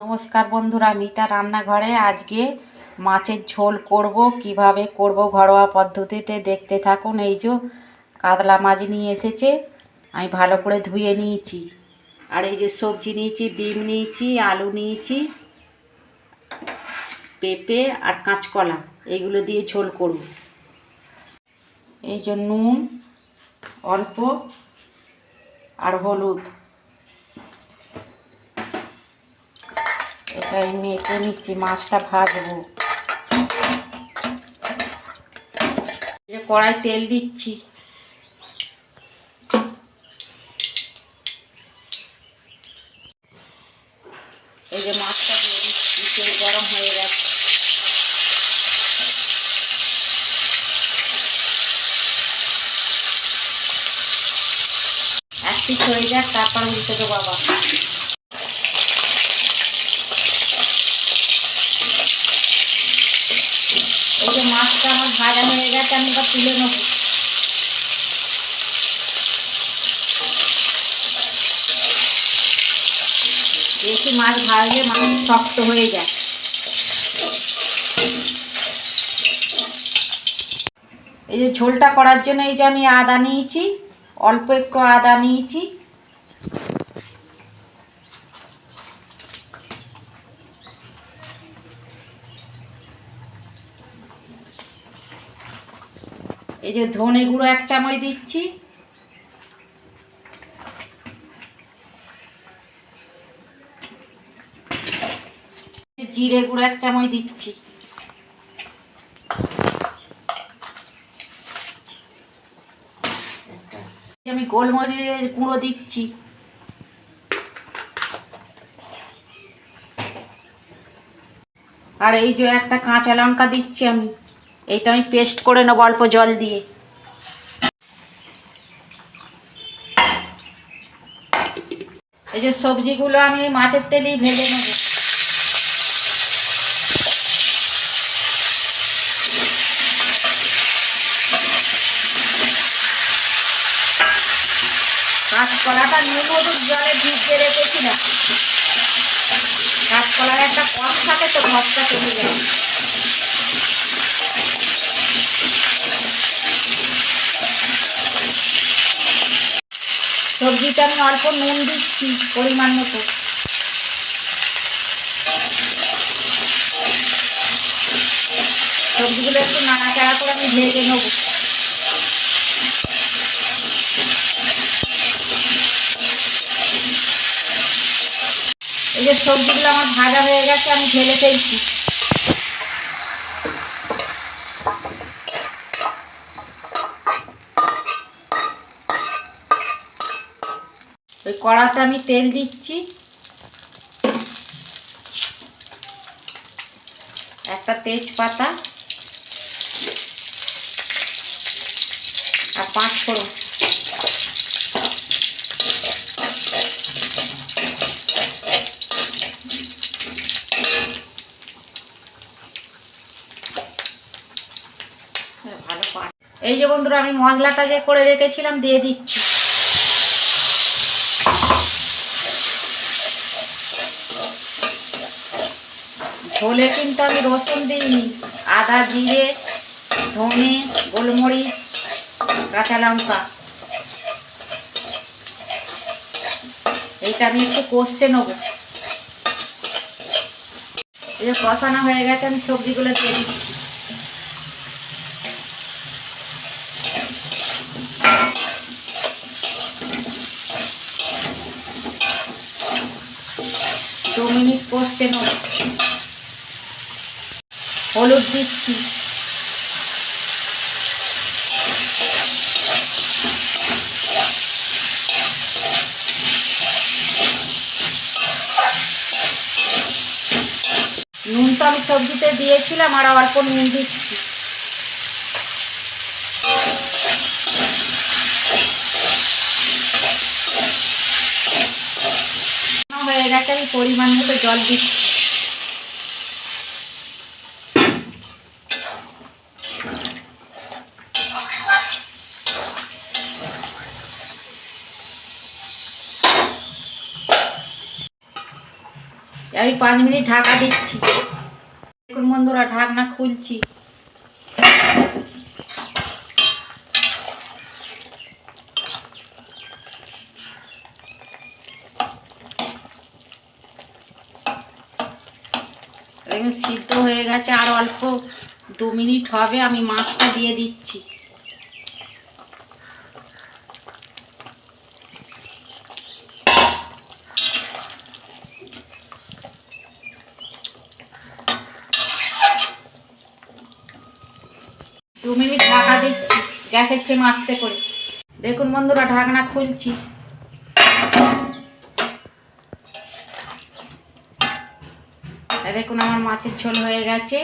নমস্কার বন্ধুরা, মিতা রান্নাঘরে আজকে মাছের ঝোল করব। কিভাবে করব ঘরোয়া পদ্ধতিতে দেখতে থাকুন। এই যে কাতলা মাছ নিয়ে এসেছে, আমি ভালো করে ধুয়ে নিয়েছি। আর এই যে সবজি নিয়েছি, ডিম নিয়েছি, আলু নিয়েছি, পেঁপে আর কাঁচকলা, এইগুলো দিয়ে ঝোল করব। এই যে নুন অল্প আর হলুদ, এটা মেখে নিচ্ছি। মাছটা ভাজবো। কড়াই তেল দিচ্ছি। এই যে মাছটা দিয়ে দিচ্ছি, তেল গরম হয়ে গেছে। এক পিস হয়ে যাক, তারপর উল্টে দেবো আবার। এই যে মাছটা আমার ভাজা হয়ে গেছে, আমি এবার তুলে নেব। বেশি মাছ ভাজলে মাছ শক্ত হয়ে যায়। এই যে ঝোলটা করার জন্য এই যে আমি আদা নিয়েছি, অল্প একটু আদা নিয়েছি। এই যে ধনে গুঁড়ো 1 চামচ দিচ্ছি। জিরে গুঁড়ো 1 চামচ দিচ্ছি। আমি গোলমরিচের গুঁড়ো দিচ্ছি। আর এই যে একটা কাঁচা লঙ্কা দিচ্ছি আমি। এইটা আমি পেস্ট করে নেবো অল্প জল দিয়ে। এই যে সবজিগুলো আমি মাছের তেলেই ভেজে নেব। কাঁচকলাটা নুন হলুদ জলে ভিজিয়ে রেখেছিলাম। কাঁচকলার একটা কষ থাকে, তো কষটা চলে যায়। সবজিটা আমি অল্প নুন দিচ্ছি পরিমাণ মতো। সবজিগুলো একটু নাড়াচাড়া করে আমি ভেজে নেব। এই যে সবজিগুলো আমার ভাজা হয়ে গেছে, আমি ঢেলে ফেলছি। ওই কড়াতে আমি তেল দিচ্ছি। একটা তেজপাতা আর 5 ফোড়ন। এই যে বন্ধুরা, আমি মশলাটা যে করে রেখেছিলাম দিয়ে দিচ্ছি। ঝোলে কিন্তু আমি রসুন দিইনি, আদা, জিরে, ধনে, গোলমরিচ, কাঁচা লঙ্কা, এইটা আমি একটু কষে নেব। এই যে কষানো হয়ে গেছে, আমি সবজিগুলো দিয়ে দিচ্ছি। দু মিনিট কষে নেব। হলুদ দিচ্ছি। নুন তো আমি সবজিতে দিয়েছিলাম, আর অল্প নুন দিচ্ছি। হয়ে গেছে, আমি পরিমাণ মতো জল দিচ্ছি। আমি 5 মিনিট ঢাকা দিচ্ছি। দেখুন বন্ধুরা, ঢাকনা খুলছি। দেখুন সিদ্ধ হয়ে গেছে, আর অল্প 2 মিনিট হবে, আমি মাছটা দিয়ে দিচ্ছি। দু মিনিট ঢাকা দিচ্ছি, গ্যাসের ফ্লেম আস্তে করে। দেখুন বন্ধুরা, ঢাকনা খুলছি। দেখুন আমার মাছের ঝোল হয়ে গেছে,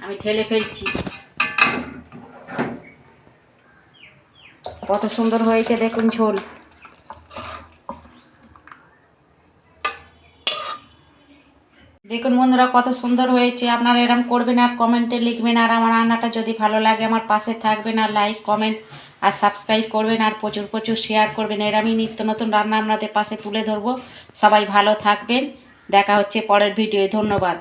আমি ঢেলে ফেলছি। কত সুন্দর হয়েছে দেখুন ঝোল। দেখুন বন্ধুরা, কত সুন্দর হয়েছে। আপনারা এরম করবেন আর কমেন্টে লিখবেন। আর আমার রান্নাটা যদি ভালো লাগে আমার পাশে থাকবেন, আর লাইক কমেন্ট আর সাবস্ক্রাইব করবেন, আর প্রচুর প্রচুর শেয়ার করবেন। এরমই নিত্য নতুন রান্না আপনাদের পাশে তুলে ধরবো। সবাই ভালো থাকবেন, দেখা হচ্ছে পরের ভিডিওয়ে। ধন্যবাদ।